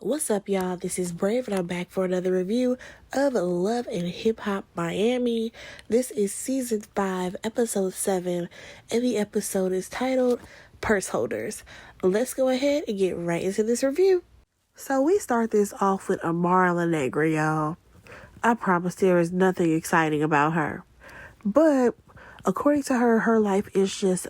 What's up, y'all? This is Brave, and I'm back for another review of Love and Hip Hop Miami. This is season 5, episode 7, and the episode is titled Purse Holders. Let's go ahead and get right into this review. So we start this off with Amara La Negra, y'all. I promise there is nothing exciting about her. But according to her, her life is just,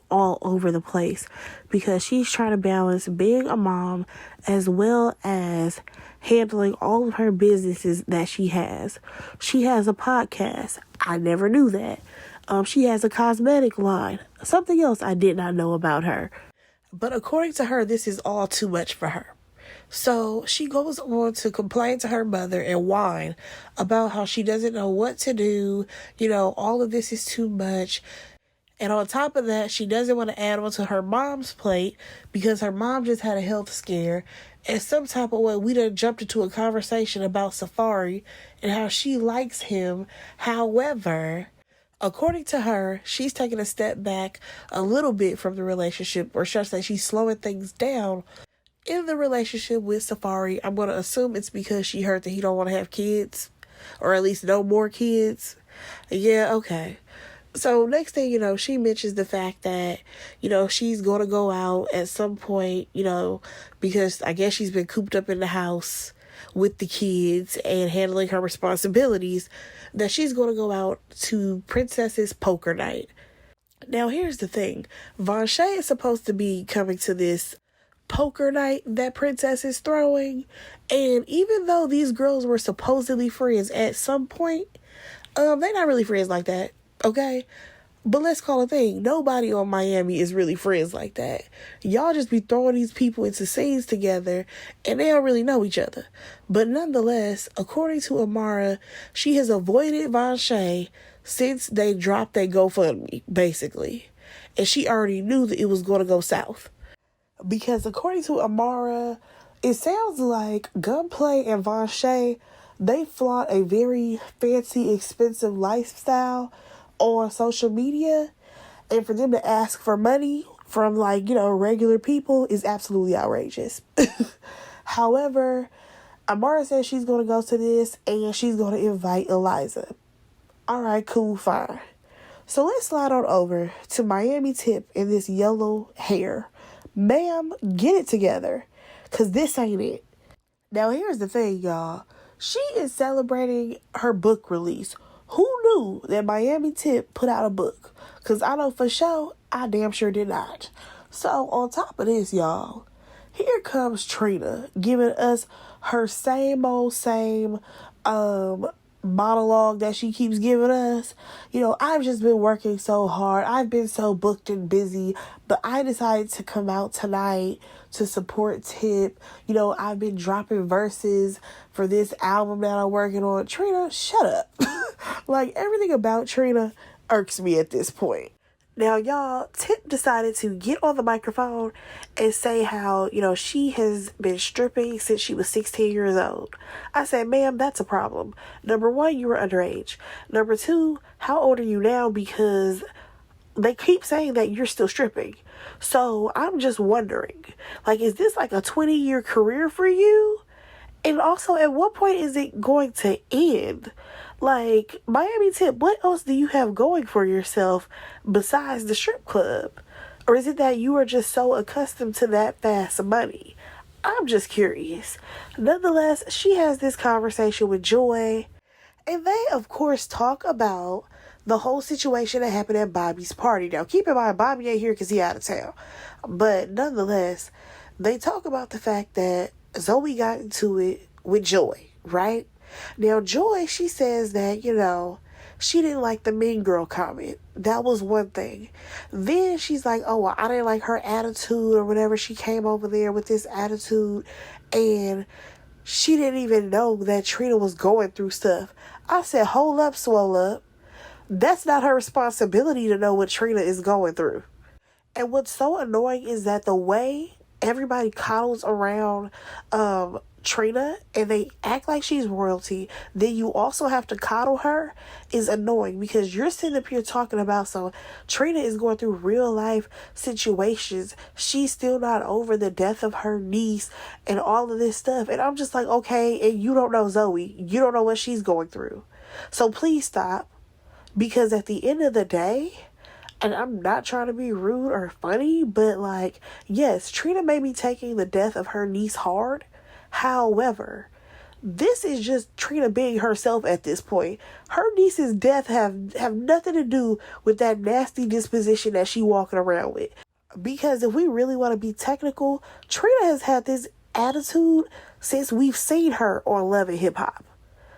all over the place because she's trying to balance being a mom as well as handling all of her businesses that she has. She has a podcast. I never knew that. She has a cosmetic line. Something else I did not know about her. But according to her, this is all too much for her. So she goes on to complain to her mother and whine about how she doesn't know what to do. All of this is too much. And on top of that, she doesn't want to add on to her mom's plate because her mom just had a health scare. And some type of way, we done jumped into a conversation about Safaree and how she likes him. However, according to her, she's taking a step back a little bit from the relationship, or should I say she's slowing things down in the relationship with Safaree. I'm going to assume it's because she heard that he don't want to have kids, or at least no more kids. Yeah, okay. So next thing you know, she mentions the fact that, she's going to go out at some point, because I guess she's been cooped up in the house with the kids and handling her responsibilities, that she's going to go out to Princess's poker night. Now, here's the thing. Von Shay is supposed to be coming to this poker night that Princess is throwing, and even though these girls were supposedly friends at some point, they're not really friends like that, okay? But let's call it a thing. Nobody on Miami is really friends like that. Y'all just be throwing these people into scenes together, and they don't really know each other. But nonetheless, according to Amara, she has avoided Von Shay since they dropped their GoFundMe, basically. And she already knew that it was going to go south. Because according to Amara, it sounds like Gunplay and Von Shay, they flaunt a very fancy, expensive lifestyle on social media. And for them to ask for money from, regular people is absolutely outrageous. However, Amara says she's going to go to this and she's going to invite Eliza. All right, cool, fine. So let's slide on over to Miami Tip in this yellow hair. Ma'am, get it together, because this ain't it. Now, here's the thing, y'all. She is celebrating her book release. Who knew that Miami Tip put out a book? Because I know for sure, I damn sure did not. So, on top of this, y'all, here comes Trina giving us her same old monologue that she keeps giving us. I've just been working so hard. I've been so booked and busy, but I decided to come out tonight to support Tip. I've been dropping verses for this album that I'm working on. Trina, shut up. Everything about Trina irks me at this point. Now, y'all, Tip decided to get on the microphone and say how, she has been stripping since she was 16 years old. I said, ma'am, that's a problem. Number one, you were underage. Number two, how old are you now? Because they keep saying that you're still stripping. So I'm just wondering, is this a 20-year career for you? And also, at what point is it going to end? Miami Tip, what else do you have going for yourself besides the strip club? Or is it that you are just so accustomed to that fast money? I'm just curious. Nonetheless, she has this conversation with Joy, and they, of course, talk about the whole situation that happened at Bobby's party. Now, keep in mind, Bobby ain't here because he out of town. But nonetheless, they talk about the fact that Zoe got into it with Joy, right? Now, Joy, she says that, she didn't like the mean girl comment. That was one thing. Then she's like, oh, well, I didn't like her attitude or whatever. She came over there with this attitude and she didn't even know that Trina was going through stuff. I said, hold up, swole up. That's not her responsibility to know what Trina is going through. And what's so annoying is that the way everybody coddles around Trina and they act like she's royalty, then you also have to coddle her is annoying because you're sitting up here talking about so Trina is going through real life situations. She's still not over the death of her niece and all of this stuff. And I'm just like, okay, and you don't know Zoe. You don't know what she's going through. So please stop. Because at the end of the day, and I'm not trying to be rude or funny, but like, yes, Trina may be taking the death of her niece hard. However, this is just Trina being herself at this point. Her niece's death have nothing to do with that nasty disposition that she walking around with. Because if we really want to be technical, Trina has had this attitude since we've seen her on Love and Hip Hop.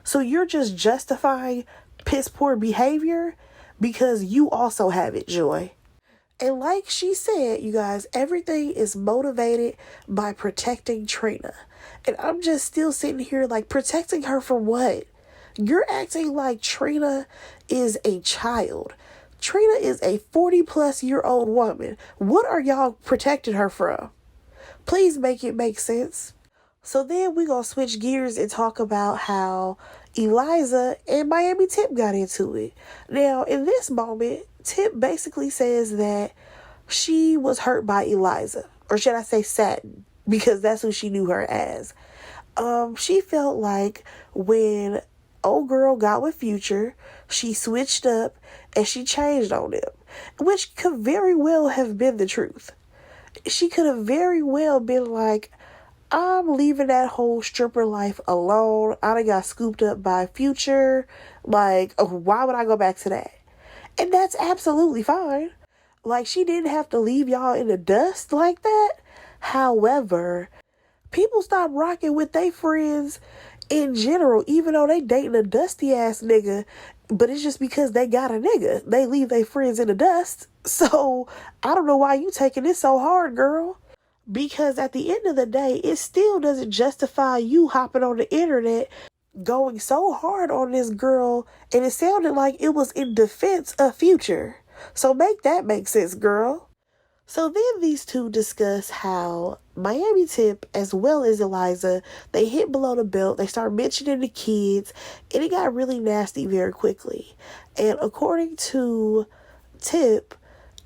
So you're just justifying piss poor behavior because you also have it, Joy. And like she said, you guys, everything is motivated by protecting Trina. And I'm just still sitting here like, protecting her from what? You're acting like Trina is a child. Trina is a 40-plus-year-old woman. What are y'all protecting her from? Please make it make sense. So then we're going to switch gears and talk about how Eliza and Miami Tip got into it. Now, in this moment, Tip basically says that she was hurt by Eliza. Or should I say Satin? Because that's who she knew her as. She felt like when old girl got with Future, she switched up and she changed on him. Which could very well have been the truth. She could have very well been like, I'm leaving that whole stripper life alone. I done got scooped up by Future. Like, why would I go back to that? And that's absolutely fine. Like, she didn't have to leave y'all in the dust like that. However, people stop rocking with their friends in general, even though they dating a dusty ass nigga. But it's just because they got a nigga. They leave their friends in the dust. So, I don't know why you taking this so hard, girl. Because at the end of the day, it still doesn't justify you hopping on the internet, going so hard on this girl, and it sounded like it was in defense of Future. So make that make sense, girl. So then these two discuss how Miami Tip, as well as Eliza, they hit below the belt, they start mentioning the kids, and it got really nasty very quickly. And according to Tip,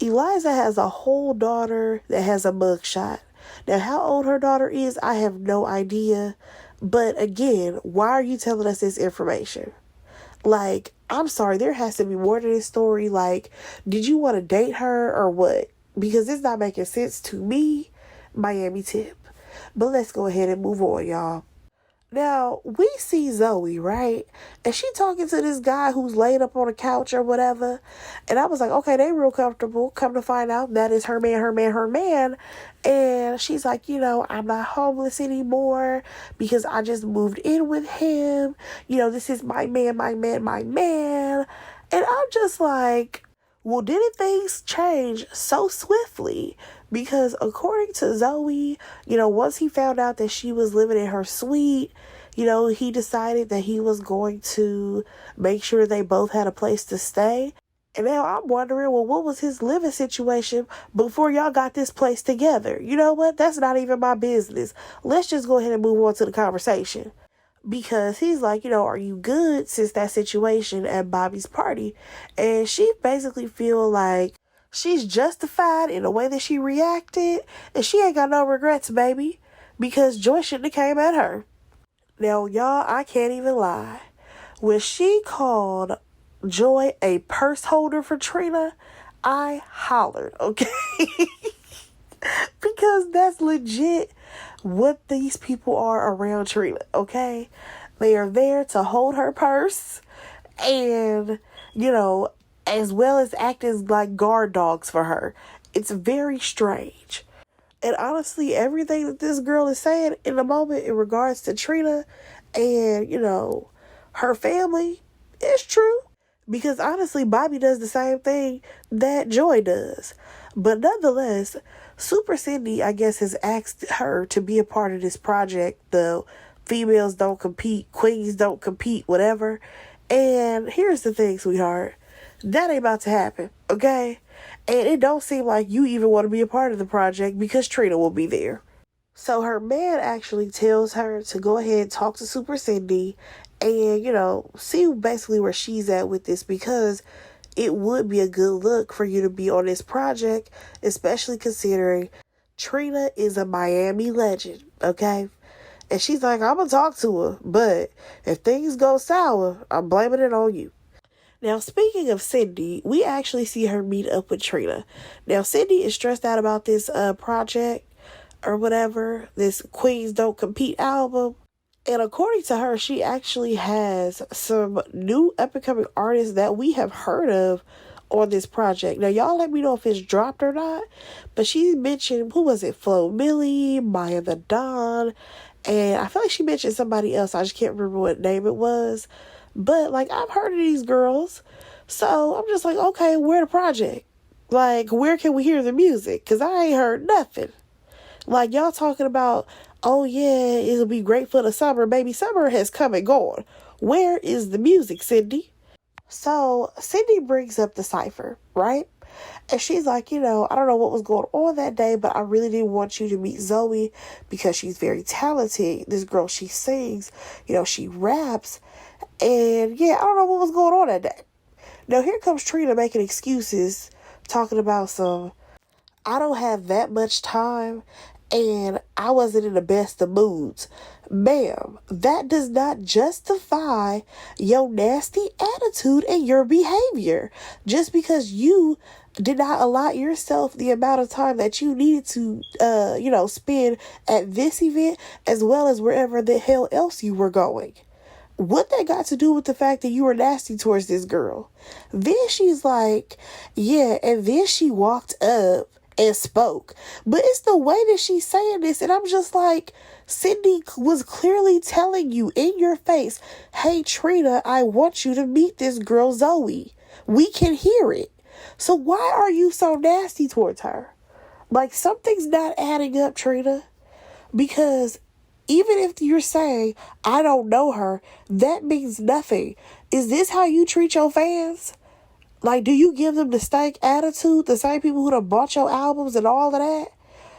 Eliza has a whole daughter that has a mugshot. Now, how old her daughter is, I have no idea. But again, why are you telling us this information? Like, I'm sorry, there has to be more to this story. Like, did you want to date her or what? Because it's not making sense to me, Miami Tip. But let's go ahead and move on, y'all. Now, we see Zoe, right? And she talking to this guy who's laid up on a couch or whatever. And I was like, okay, they real comfortable. Come to find out that is her man, her man, her man. And she's like, you know, I'm not homeless anymore because I just moved in with him. You know, this is my man, my man, my man. And I'm just like, well, didn't things change so swiftly? Because according to Zoe, you know, once he found out that she was living in her suite, you know, he decided that he was going to make sure they both had a place to stay. And now I'm wondering, well, what was his living situation before y'all got this place together? You know what? That's not even my business. Let's just go ahead and move on to the conversation. Because he's like, you know, are you good since that situation at Bobby's party? And she basically feel like she's justified in the way that she reacted. And she ain't got no regrets, baby. Because Joy shouldn't have came at her. Now, y'all, I can't even lie. When she called Joy a purse holder for Trina, I hollered, okay? Because that's legit what these people are around Trina, okay? They are there to hold her purse and, you know, as well as act as like guard dogs for her. It's very strange. And honestly, everything that this girl is saying in the moment in regards to Trina and, you know, her family is true. Because honestly, Bobby does the same thing that Joy does. But nonetheless, Super Cindy, I guess, has asked her to be a part of this project. The females don't compete, queens don't compete, whatever. And here's the thing, sweetheart. That ain't about to happen, okay? And it don't seem like you even want to be a part of the project because Trina will be there. So her man actually tells her to go ahead and talk to Super Cindy and, see basically where she's at with this, because it would be a good look for you to be on this project, especially considering Trina is a Miami legend, okay? And she's like, I'm going to talk to her, but if things go sour, I'm blaming it on you. Now, speaking of Cindy, we actually see her meet up with Trina. Now, Cindy is stressed out about this project or whatever, this Queens Don't Compete album. And according to her, she actually has some new up-and-coming artists that we have heard of on this project. Now, y'all let me know if it's dropped or not. But she mentioned, who was it? Flo Milli, Maya the Don. And I feel like she mentioned somebody else. I just can't remember what name it was. But, I've heard of these girls. So, I'm just like, okay, where the project? Where can we hear the music? Because I ain't heard nothing. Y'all talking about, oh yeah, it'll be great for the summer. Baby, summer has come and gone. Where is the music, Cindy? So, Cindy brings up the cipher, right? And she's like, I don't know what was going on that day, but I really didn't want you to meet Zoe because she's very talented. This girl, she sings, she raps. And yeah, I don't know what was going on that day. Now, here comes Trina making excuses, talking about I don't have that much time and I wasn't in the best of moods. Ma'am, that does not justify your nasty attitude and your behavior. Just because you did not allot yourself the amount of time that you needed to, spend at this event as well as wherever the hell else you were going. What that got to do with the fact that you were nasty towards this girl? Then she's like, yeah, and then she walked up and spoke. But it's the way that she's saying this, and I'm just like, Cindy was clearly telling you in your face, hey, Trina, I want you to meet this girl, Zoe. We can hear it. So why are you so nasty towards her? Something's not adding up, Trina. Because even if you're saying, I don't know her, that means nothing. Is this how you treat your fans? Do you give them the stank attitude? The same people who done bought your albums and all of that?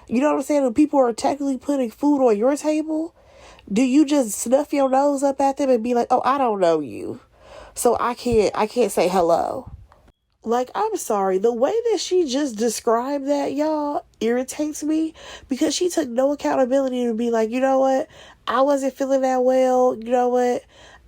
You know what I'm saying? When people are technically putting food on your table, do you just snuff your nose up at them and be like, oh, I don't know you, so I can't say hello? I'm sorry. The way that she just described that, y'all, irritates me because she took no accountability to be like, you know what? I wasn't feeling that well. You know what?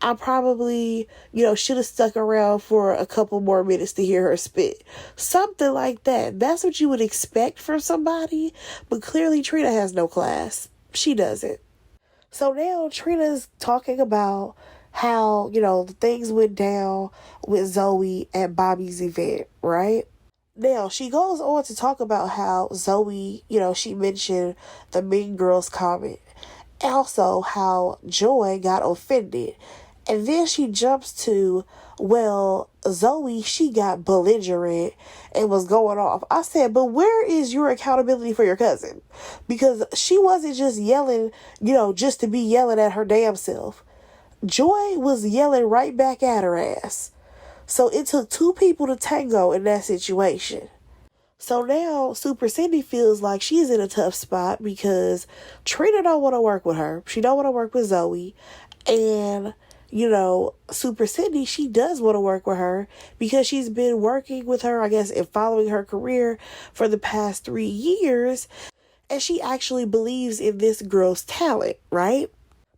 I probably, should have stuck around for a couple more minutes to hear her spit. Something like that. That's what you would expect from somebody. But clearly Trina has no class. She doesn't. So now Trina's talking about how, the things went down with Zoe at Bobby's event, right? Now, she goes on to talk about how Zoe, she mentioned the Mean Girls comment. Also, how Joy got offended. And then she jumps to, well, Zoe, she got belligerent and was going off. I said, but where is your accountability for your cousin? Because she wasn't just yelling, just to be yelling at her damn self. Joy was yelling right back at her ass. So it took two people to tango in that situation. So now Super Cindy feels like she's in a tough spot because Trina don't want to work with her. She don't want to work with Zoe. And Super Cindy, she does want to work with her because she's been working with her, I guess, and following her career for the past 3 years. And she actually believes in this girl's talent, right?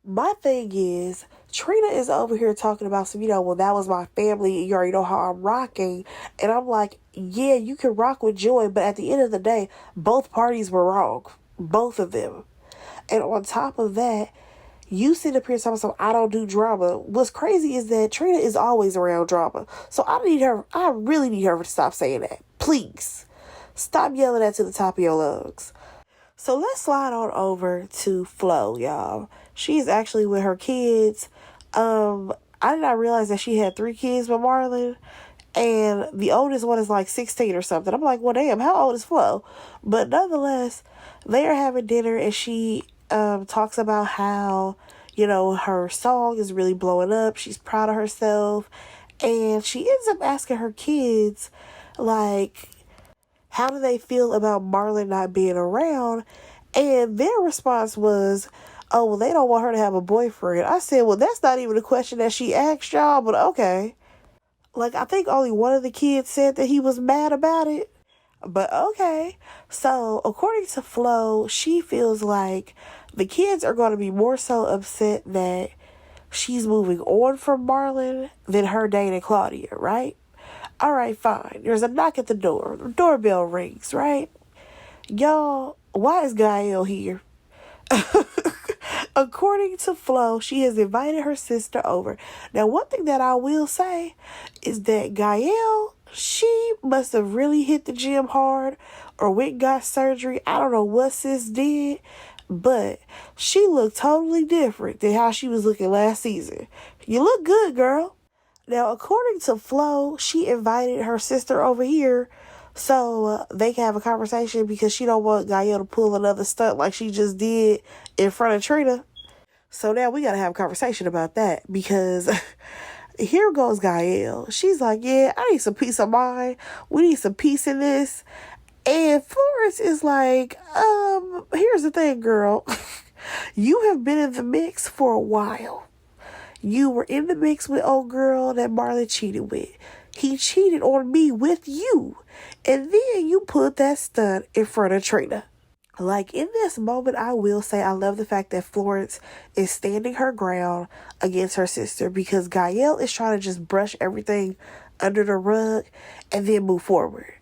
My thing is, Trina is over here talking about some, well, that was my family. You already know how I'm rocking. And I'm like, yeah, you can rock with Joy, but at the end of the day, both parties were wrong. Both of them. And on top of that, you sit up here talking about, I don't do drama. What's crazy is that Trina is always around drama. So I really need her to stop saying that. Please. Stop yelling that to the top of your lungs. So let's slide on over to Flo, y'all. She's actually with her kids. I did not realize that she had 3 kids with Marlon. And the oldest one is 16 or something. I'm like, well, damn, how old is Flo? But nonetheless, they are having dinner and she talks about how, her song is really blowing up. She's proud of herself. And she ends up asking her kids, how do they feel about Marlon not being around? And their response was, oh, well, they don't want her to have a boyfriend. I said, well, that's not even a question that she asked y'all, but okay. Like, I think only one of the kids said that he was mad about it. But okay. So, according to Flo, she feels like the kids are going to be more so upset that she's moving on from Marlon than her dating Claudia, right? All right, fine. There's a knock at the door. The doorbell rings, right? Y'all, why is Gael here? According to Flo, she has invited her sister over. Now, one thing that I will say is that Gael, she must have really hit the gym hard or went and got surgery. I don't know what sis did, but she looked totally different than how she was looking last season. You look good, girl. Now, according to Flo, she invited her sister over here so they can have a conversation because she don't want Gael to pull another stunt like she just did in front of Trina. So now we got to have a conversation about that because here goes Gael. She's like, yeah, I need some peace of mind. We need some peace in this. And Florence is like, here's the thing, girl. You have been in the mix for a while. You were in the mix with old girl that Marlon cheated with. He cheated on me with you. And then you put that stunt in front of Trina. Like, in this moment, I will say I love the fact that Florence is standing her ground against her sister because Gael is trying to just brush everything under the rug and then move forward.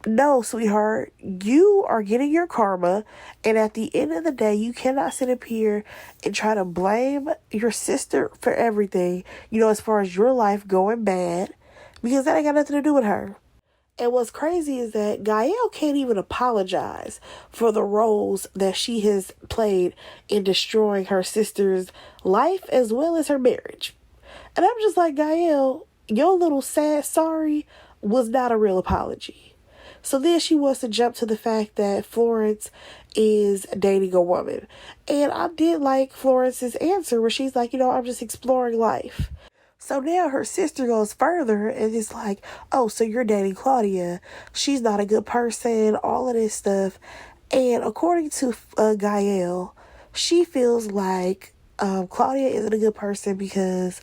No, sweetheart, you are getting your karma, and at the end of the day, you cannot sit up here and try to blame your sister for everything, as far as your life going bad, because that ain't got nothing to do with her. And what's crazy is that Gael can't even apologize for the roles that she has played in destroying her sister's life as well as her marriage. And I'm just like, Gael, your little sad sorry was not a real apology. So then she wants to jump to the fact that Florence is dating a woman. And I did like Florence's answer where she's like, I'm just exploring life. So now her sister goes further and is like, oh, so you're dating Claudia. She's not a good person, all of this stuff. And according to Gael, she feels like Claudia isn't a good person because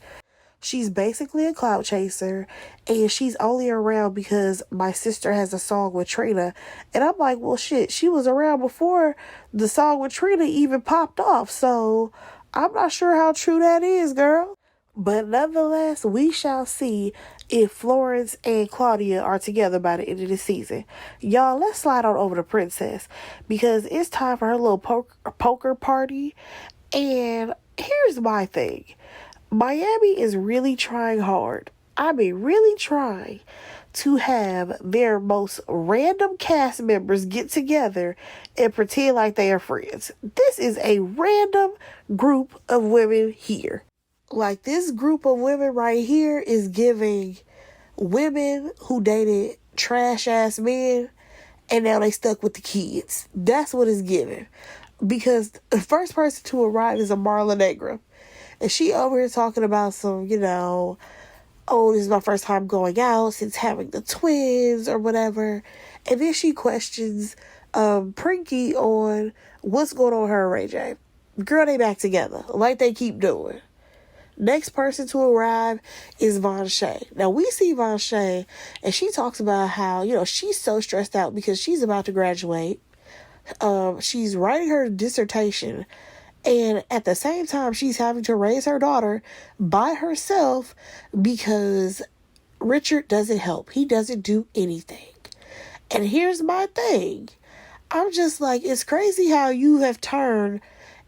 she's basically a clout chaser, and she's only around because my sister has a song with Trina. And I'm like, well, shit, she was around before the song with Trina even popped off. So I'm not sure how true that is, girl. But nonetheless, we shall see if Florence and Claudia are together by the end of the season. Y'all, let's slide on over to Princess because it's time for her little poker party. And here's my thing. Miami is really trying hard. I mean, really trying to have their most random cast members get together and pretend like they are friends. This is a random group of women here. Like, this group of women right here is giving women who dated trash-ass men and now they stuck with the kids. That's what it's giving. Because the first person to arrive is a Marla Negra. And she over here talking about some, oh, this is my first time going out since having the twins or whatever. And then she questions Prinky on what's going on with her and Ray J. Girl, they back together like they keep doing. Next person to arrive is Von Shay. Now, we see Von Shay, and she talks about how, she's so stressed out because she's about to graduate. She's writing her dissertation. And at the same time, she's having to raise her daughter by herself because Richard doesn't help. He doesn't do anything. And here's my thing. I'm just like, it's crazy how you have turned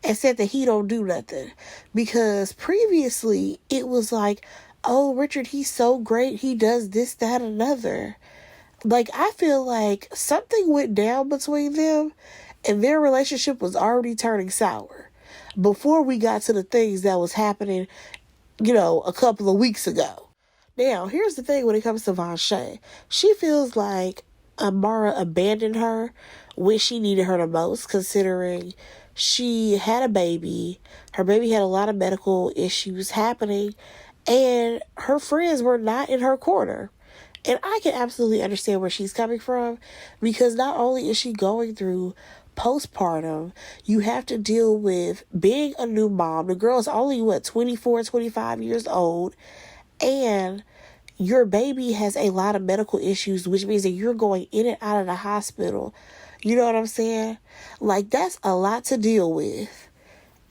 and said that he don't do nothing. Because previously, it was like, oh, Richard, he's so great. He does this, that, another. Like, I feel like something went down between them and their relationship was already turning sour before we got to the things that was happening, a couple of weeks ago. Now, here's the thing when it comes to Von Shay. She feels like Amara abandoned her when she needed her the most, considering she had a baby. Her baby had a lot of medical issues happening, and her friends were not in her corner. And I can absolutely understand where she's coming from, because not only is she going through postpartum. You have to deal with being a new mom. The girl's only, 24, 25 years old. And your baby has a lot of medical issues, which means that you're going in and out of the hospital. You know what I'm saying? Like, that's a lot to deal with.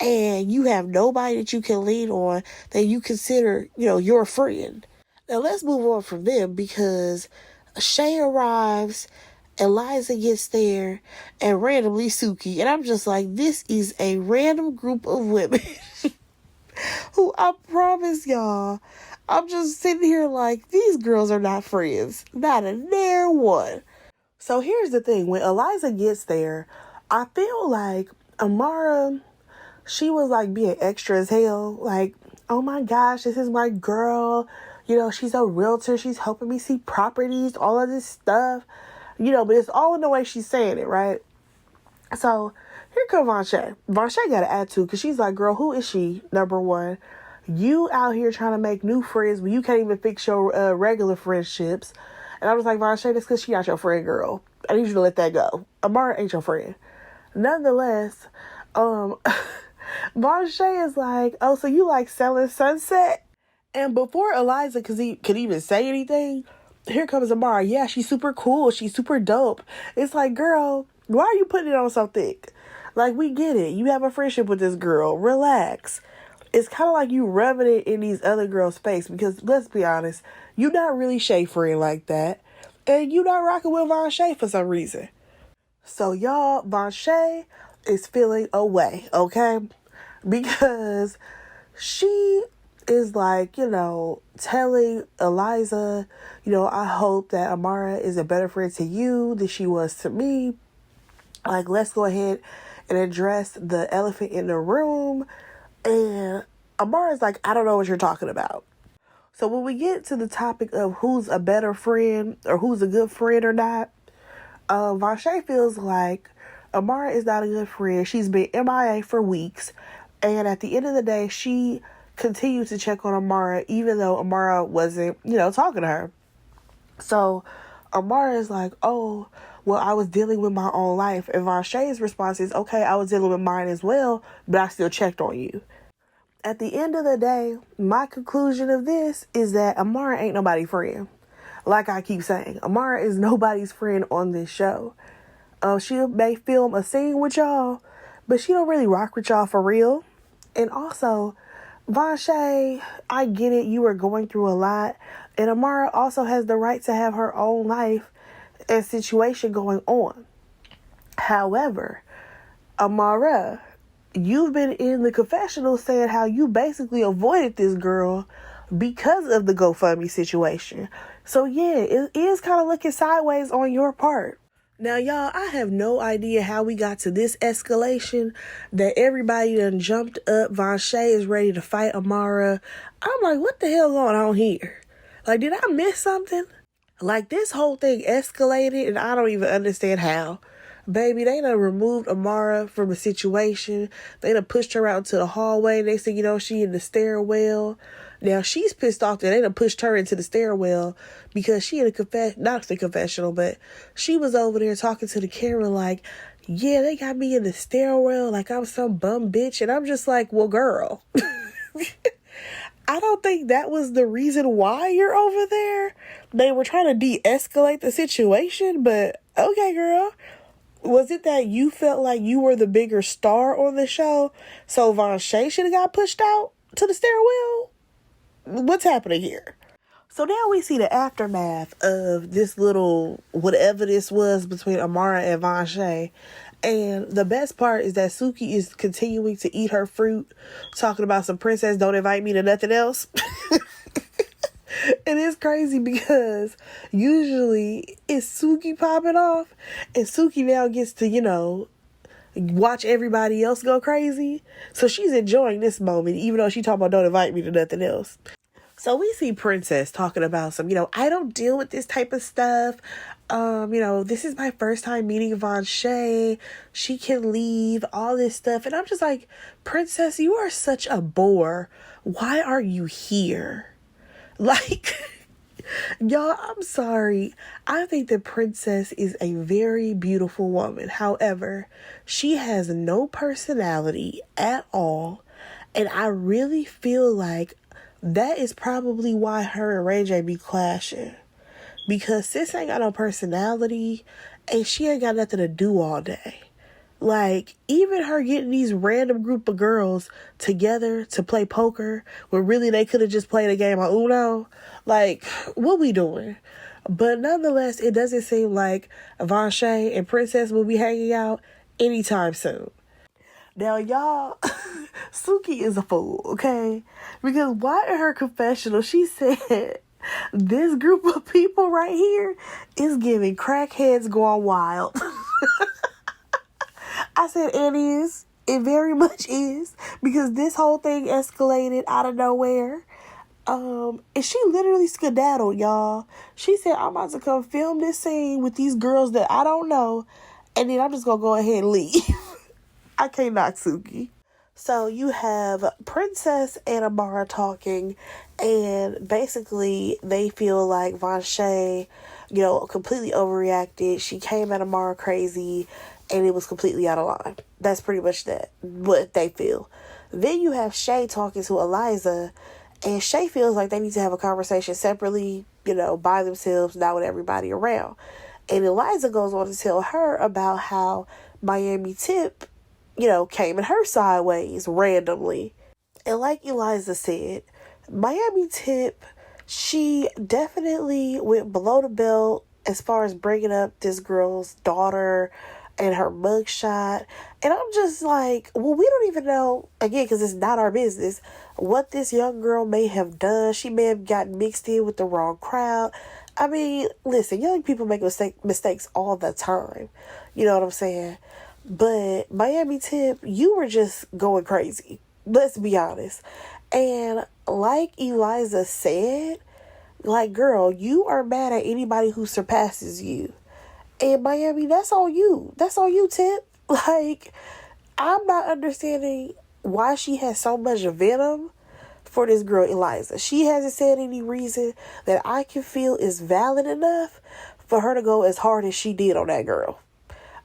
And you have nobody that you can lean on that you consider, your friend. Now, let's move on from them because Shay arrives, Eliza gets there, and randomly Suki. And I'm just like, this is a random group of women who, I promise y'all, I'm just sitting here like, these girls are not friends. Not a dare one. So here's the thing. When Eliza gets there, I feel like Amara, she was like being extra as hell. Like, oh my gosh, this is my girl. She's a realtor. She's helping me see properties, all of this stuff. But it's all in the way she's saying it, right? So here comes Vanshay. Vanshay got an attitude because she's like, girl, who is she? Number one. You out here trying to make new friends when you can't even fix your regular friendships. And I was like, Vanshay, that's because she not your friend, girl. I need you to let that go. Amara ain't your friend. Nonetheless, Vanshay is like, oh, so you like selling Sunset? And before Eliza could even say anything, here comes Amara. Yeah, she's super cool. She's super dope. It's like, girl, why are you putting it on so thick? Like, we get it. You have a friendship with this girl. Relax. It's kind of like you rubbing it in these other girls' face because, let's be honest, you're not really Shay friend like that. And you not rocking with Vanshay for some reason. So, y'all, Vanshay is feeling away, okay? Because she is like, telling Eliza, I hope that Amara is a better friend to you than she was to me. Like, let's go ahead and address the elephant in the room. And Amara's like, I don't know what you're talking about. So when we get to the topic of who's a better friend or who's a good friend or not, Vanshay feels like Amara is not a good friend. She's been MIA for weeks. And at the end of the day, she continued to check on Amara, even though Amara wasn't, talking to her. So Amara is like, oh, well, I was dealing with my own life. And Vanshay's response is, okay, I was dealing with mine as well, but I still checked on you. At the end of the day, my conclusion of this is that Amara ain't nobody's friend. Like I keep saying, Amara is nobody's friend on this show. She may film a scene with y'all, but she don't really rock with y'all for real. And also, Vanshay, I get it. You are going through a lot. And Amara also has the right to have her own life and situation going on. However, Amara, you've been in the confessional saying how you basically avoided this girl because of the GoFundMe situation. So yeah, it is kind of looking sideways on your part. Now, y'all, I have no idea how we got to this escalation that everybody done jumped up. Vanshay is ready to fight Amara. I'm like, what the hell going on here? Like, did I miss something? Like, this whole thing escalated and I don't even understand how. Baby, they done removed Amara from the situation. They done pushed her out into the hallway. They said, she in the stairwell. Now, she's pissed off that they done pushed her into the stairwell because she in not the confessional, but she was over there talking to the camera like, yeah, they got me in the stairwell like I'm some bum bitch. And I'm just like, well, girl, I don't think that was the reason why you're over there. They were trying to de-escalate the situation, but okay, girl. Was it that you felt like you were the bigger star on the show, so Vanshay should have got pushed out to the stairwell? What's happening here? So now we see the aftermath of this little whatever this was between Amara and Vanshay. And the best part is that Suki is continuing to eat her fruit, talking about some princess don't invite me to nothing else. And it's crazy because usually it's Suki popping off and Suki now gets to, watch everybody else go crazy. So she's enjoying this moment, even though she talking about don't invite me to nothing else. So we see Princess talking about some, I don't deal with this type of stuff. This is my first time meeting Vanshay. She can leave, all this stuff. And I'm just like, Princess, you are such a bore. Why are you here? Like, Y'all, I'm sorry. I think the princess is a very beautiful woman. However, she has no personality at all. And I really feel like that is probably why her and Ray J be clashing. Because sis ain't got no personality and she ain't got nothing to do all day. Like, even her getting these random group of girls together to play poker when really they could have just played a game of Uno. Like, what we doing? But nonetheless, it doesn't seem like Vanshay and Princess will be hanging out anytime soon. Now, y'all, Suki is a fool, okay? Because why in her confessional, she said, this group of people right here is giving crackheads gone wild. I said, it is. It very much is. Because this whole thing escalated out of nowhere. And she literally skedaddled, y'all. She said, I'm about to come film this scene with these girls that I don't know. And then I'm just going to go ahead and leave. I can't knock Suki. So you have Princess and Amara talking, and basically they feel like Vanshay, completely overreacted. She came at Amara crazy, and it was completely out of line. That's pretty much what they feel. Then you have Shay talking to Eliza, and Shay feels like they need to have a conversation separately, by themselves, not with everybody around. And Eliza goes on to tell her about how Miami Tip, came in her sideways randomly. And like Eliza said, Miami Tip, she definitely went below the belt as far as bringing up this girl's daughter and her mugshot. And I'm just like, well, we don't even know, again, because it's not our business, what this young girl may have done. She may have gotten mixed in with the wrong crowd. I mean, listen, young people make mistakes all the time. You know what I'm saying? But Miami Tip, you were just going crazy. Let's be honest. And like Eliza said, like, girl, you are mad at anybody who surpasses you. And Miami, that's on you. That's on you, Tip. Like, I'm not understanding why she has so much venom for this girl, Eliza. She hasn't said any reason that I can feel is valid enough for her to go as hard as she did on that girl.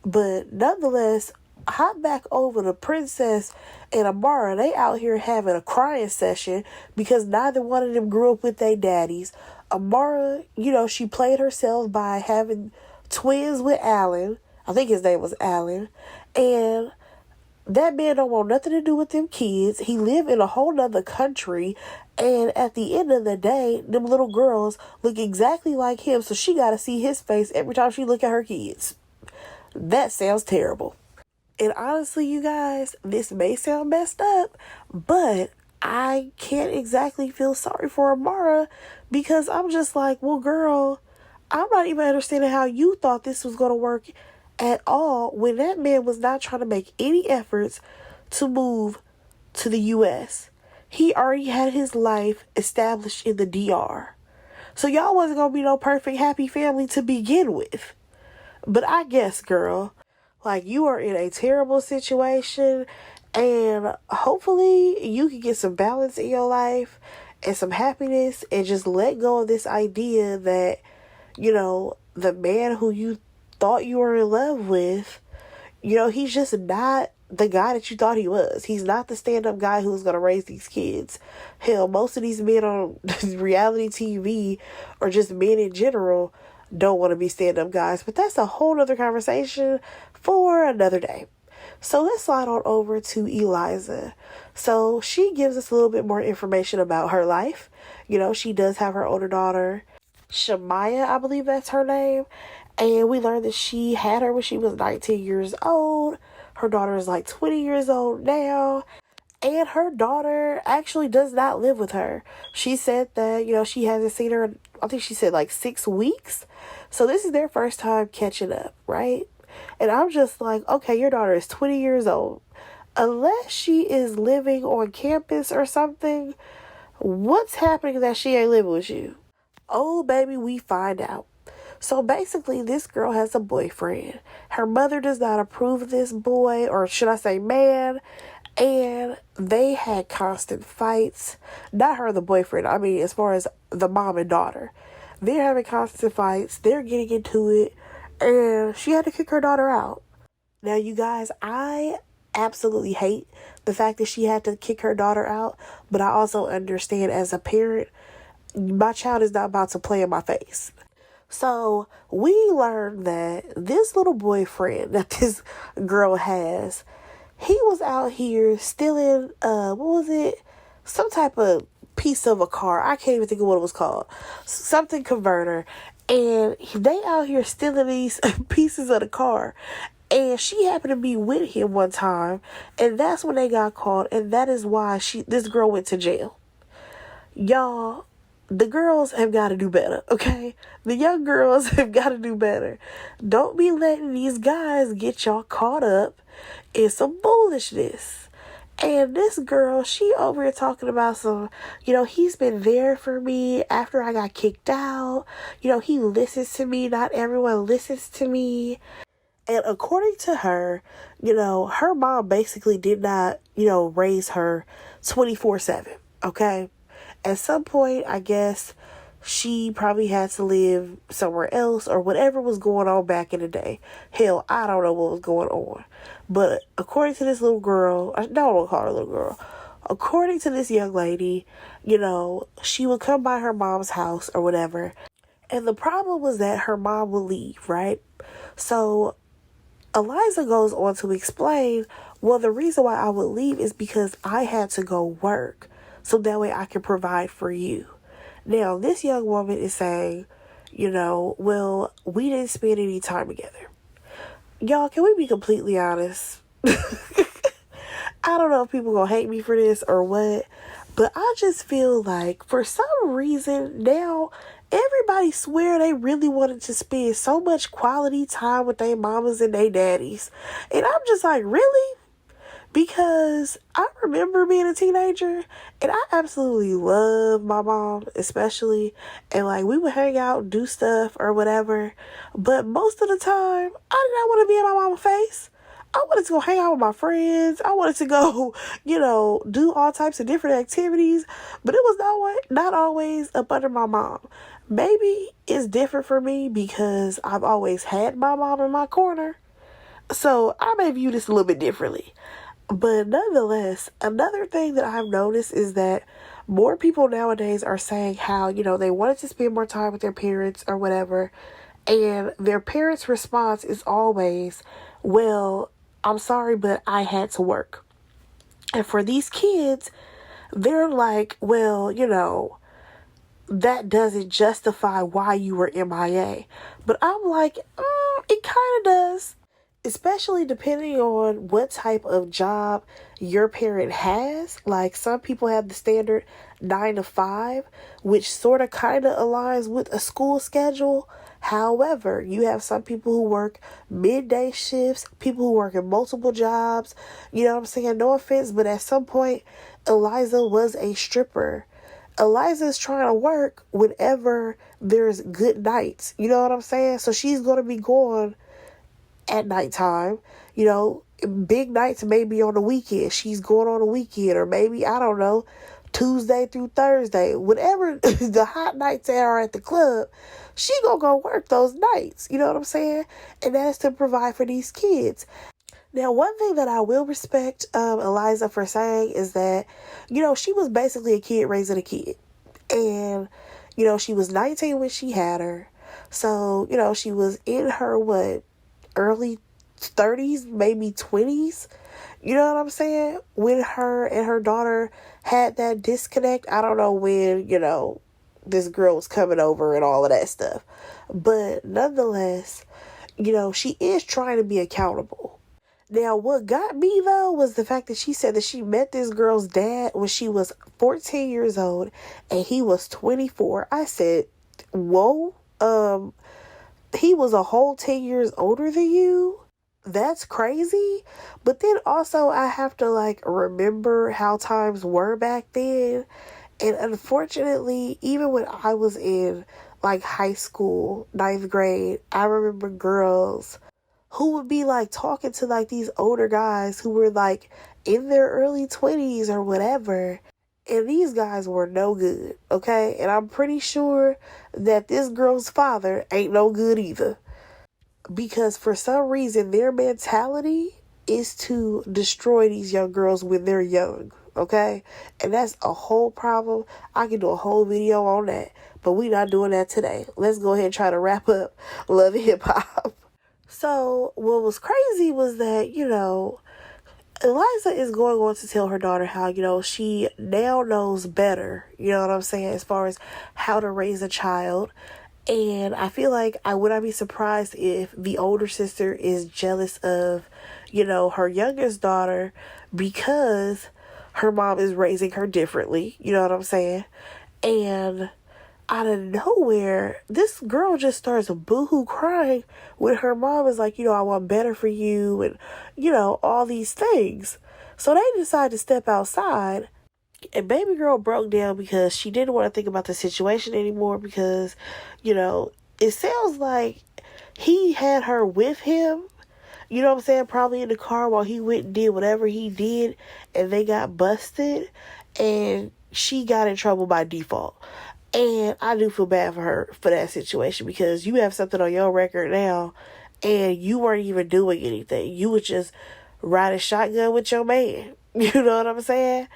But nonetheless, hop back over to Princess and Amara. They out here having a crying session because neither one of them grew up with their daddies. Amara, she played herself by having twins with Alan. I think his name was Alan. And that man don't want nothing to do with them kids. He live in a whole nother country. And at the end of the day, them little girls look exactly like him. So she got to see his face every time she look at her kids. That sounds terrible. And honestly, you guys, this may sound messed up, but I can't exactly feel sorry for Amara because I'm just like, well, girl, I'm not even understanding how you thought this was going to work at all when that man was not trying to make any efforts to move to the U.S. He already had his life established in the DR. So y'all wasn't going to be no perfect happy family to begin with. But I guess, girl, like, you are in a terrible situation, and hopefully you can get some balance in your life and some happiness and just let go of this idea that, the man who you thought you were in love with, he's just not the guy that you thought he was. He's not the stand-up guy who's going to raise these kids. Hell, most of these men on reality TV or just men in general don't want to be stand-up guys, but that's a whole other conversation for another day. So let's slide on over to Eliza. So she gives us a little bit more information about her life. She does have her older daughter, Shamaya, I believe that's her name. And we learned that she had her when she was 19 years old. Her daughter is like 20 years old now. And her daughter actually does not live with her. She said that, she hasn't seen her, I think she said like 6 weeks. So this is their first time catching up, right? And I'm just like, okay, your daughter is 20 years old. Unless she is living on campus or something, what's happening that she ain't living with you? Oh, baby, we find out. So basically, this girl has a boyfriend. Her mother does not approve of this boy, or should I say man, and they had constant fights. Not her, the boyfriend. I mean, as far as the mom and daughter. They're having constant fights. They're getting into it. And she had to kick her daughter out. Now, you guys, I absolutely hate the fact that she had to kick her daughter out. But I also understand as a parent, my child is not about to play in my face. So we learned that this little boyfriend that this girl has, he was out here stealing, what was it? Some type of piece of a car. I can't even think of what it was called. Something converter. And they out here stealing these pieces of the car. And she happened to be with him one time. And that's when they got caught. And that is why this girl went to jail. Y'all, the girls have got to do better, okay? The young girls have got to do better. Don't be letting these guys get y'all caught up in some foolishness. And this girl, she over here talking about some, he's been there for me after I got kicked out. He listens to me. Not everyone listens to me. And according to her, her mom basically did not, raise her 24/7, okay? At some point, I guess she probably had to live somewhere else or whatever was going on back in the day. Hell, I don't know what was going on. But according to this little girl, I don't want to call her a little girl. According to this young lady, she would come by her mom's house or whatever. And the problem was that her mom would leave, right? So Eliza goes on to explain, well, the reason why I would leave is because I had to go work. So that way I can provide for you. Now, this young woman is saying, well, we didn't spend any time together. Y'all, can we be completely honest? I don't know if people gonna hate me for this or what, but I just feel like for some reason now, everybody swear they really wanted to spend so much quality time with their mamas and their daddies. And I'm just like, really? Because I remember being a teenager and I absolutely loved my mom, especially. And like we would hang out, do stuff or whatever. But most of the time, I did not want to be in my mama's face. I wanted to go hang out with my friends. I wanted to go, do all types of different activities. But it was not always up under my mom. Maybe it's different for me because I've always had my mom in my corner. So I may view this a little bit differently. But nonetheless, another thing that I've noticed is that more people nowadays are saying how, they wanted to spend more time with their parents or whatever. And their parents' response is always, well, I'm sorry, but I had to work. And for these kids, they're like, well, that doesn't justify why you were MIA. But I'm like, it kind of does. Especially depending on what type of job your parent has. Like some people have the standard 9 to 5, which sort of kind of aligns with a school schedule. However, you have some people who work midday shifts, people who work in multiple jobs. You know what I'm saying? No offense, but at some point, Eliza was a stripper. Eliza's trying to work whenever there's good nights. You know what I'm saying? So she's going to be going at nighttime. Big nights maybe on the weekend. She's going on a weekend, or maybe, I don't know, Tuesday through Thursday. Whatever the hot nights are at the club, she gonna go work those nights. You know what I'm saying? And that's to provide for these kids. Now, one thing that I will respect Eliza for saying is that, she was basically a kid raising a kid. And, she was 19 when she had her. So, she was in her, early 30s, maybe 20s. You know what I'm saying? When her and her daughter had that disconnect. I don't know when, this girl was coming over and all of that stuff. But nonetheless, she is trying to be accountable. Now, what got me, though, was the fact that she said that she met this girl's dad when she was 14 years old and he was 24. I said, whoa, he was a whole 10 years older than you? That's crazy. But then also I have to remember how times were back then. And unfortunately, even when I was in high school, 9th grade, I remember girls who would be talking to these older guys who were in their early 20s or whatever. And these guys were no good, okay? And I'm pretty sure that this girl's father ain't no good either. Because for some reason, their mentality is to destroy these young girls when they're young, okay? And that's a whole problem. I can do a whole video on that, but we not doing that today. Let's go ahead and try to wrap up Love and Hip Hop. So what was crazy was that, Eliza is going on to tell her daughter how, she now knows better, you know what I'm saying, as far as how to raise a child. And I feel like I would not be surprised if the older sister is jealous of, her youngest daughter because her mom is raising her differently, you know what I'm saying? And out of nowhere, this girl just starts boohoo crying when her mom is like, I want better for you and, all these things. So they decide to step outside, and baby girl broke down because she didn't want to think about the situation anymore because, it sounds like he had her with him, you know what I'm saying, probably in the car while he went and did whatever he did, and they got busted, and she got in trouble by default. And I do feel bad for her for that situation because you have something on your record now and you weren't even doing anything. You were just riding shotgun with your man. You know what I'm saying?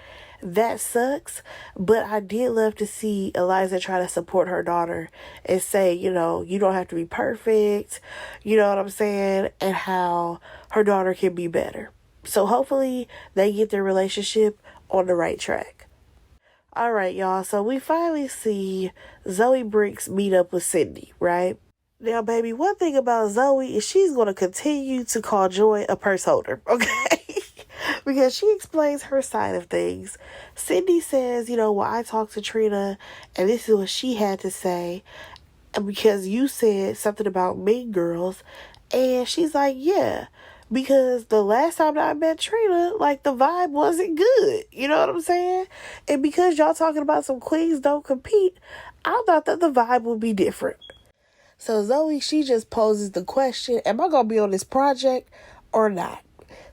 That sucks. But I did love to see Eliza try to support her daughter and say, you don't have to be perfect. You know what I'm saying? And how her daughter can be better. So hopefully they get their relationship on the right track. All right, y'all. So we finally see Zoe Briggs meet up with Cindy, right? Now, baby, one thing about Zoe is she's going to continue to call Joy a purse holder, okay? Because she explains her side of things. Cindy says, well, I talked to Trina, and this is what she had to say. And because you said something about Mean Girls, and she's like, yeah. Because the last time that I met Trina, the vibe wasn't good. You know what I'm saying? And because y'all talking about some queens don't compete, I thought that the vibe would be different. So Zoe, she just poses the question, am I going to be on this project or not?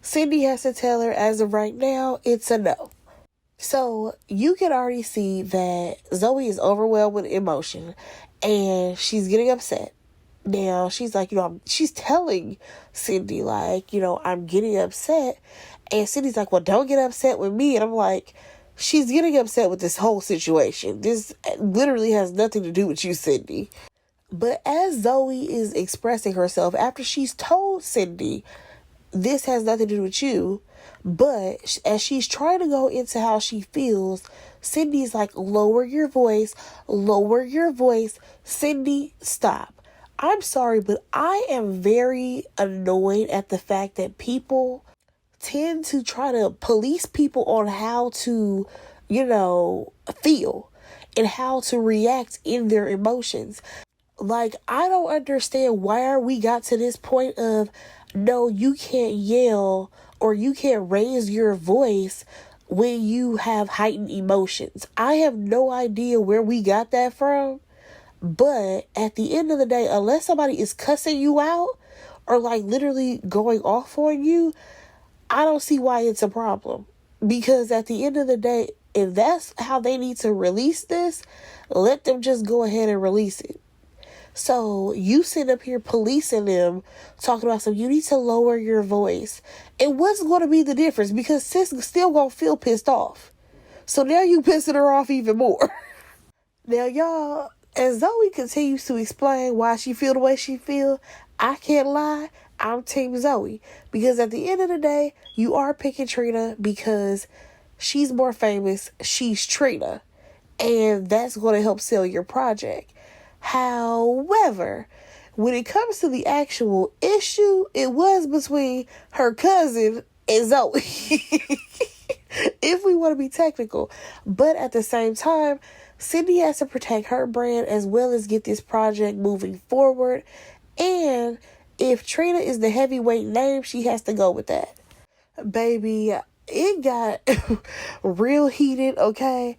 Cindy has to tell her, as of right now, it's a no. So you can already see that Zoe is overwhelmed with emotion and she's getting upset. Now, she's like, she's telling Cindy, I'm getting upset. And Cindy's like, well, don't get upset with me. And I'm like, she's getting upset with this whole situation. This literally has nothing to do with you, Cindy. But as Zoe is expressing herself, after she's told Cindy, this has nothing to do with you, but as she's trying to go into how she feels, Cindy's like, lower your voice. Cindy, stop. I'm sorry, but I am very annoyed at the fact that people tend to try to police people on how to, feel and how to react in their emotions. I don't understand why we got to this point of, no, you can't yell or you can't raise your voice when you have heightened emotions. I have no idea where we got that from. But at the end of the day, unless somebody is cussing you out or literally going off on you, I don't see why it's a problem. Because at the end of the day, if that's how they need to release this, let them just go ahead and release it. So you sit up here policing them, talking about you need to lower your voice. And what's going to be the difference? Because sis still going to feel pissed off. So now you pissing her off even more. Now, y'all, as Zoe continues to explain why she feel the way she feel, I can't lie, I'm Team Zoe. Because at the end of the day, you are picking Trina because she's more famous. She's Trina. And that's going to help sell your project. However, when it comes to the actual issue, it was between her cousin and Zoe. If we want to be technical. But at the same time, Cindy has to protect her brand as well as get this project moving forward. And if Trina is the heavyweight name, she has to go with that. Baby, it got real heated, okay?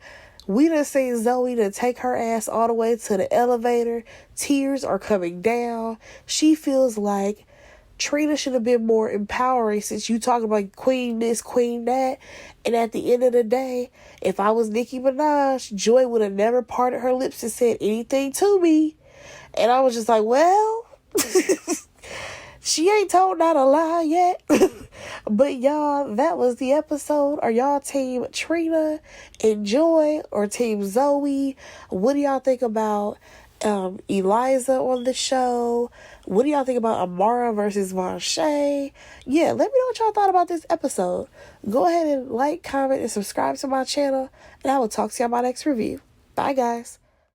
We done seen Zoe to take her ass all the way to the elevator. Tears are coming down. She feels like Trina should have been more empowering since you talking about queen this, queen that. And at the end of the day, if I was Nicki Minaj, Joy would have never parted her lips and said anything to me. And I was just like, well, she ain't told not a lie yet. But y'all, that was the episode. Are y'all team Trina and Joy or team Zoe? What do y'all think about Eliza on the show? What do y'all think about Amara versus Vanshay? Yeah, let me know what y'all thought about this episode. Go ahead and like, comment, and subscribe to my channel, and I will talk to y'all in my next review. Bye, guys.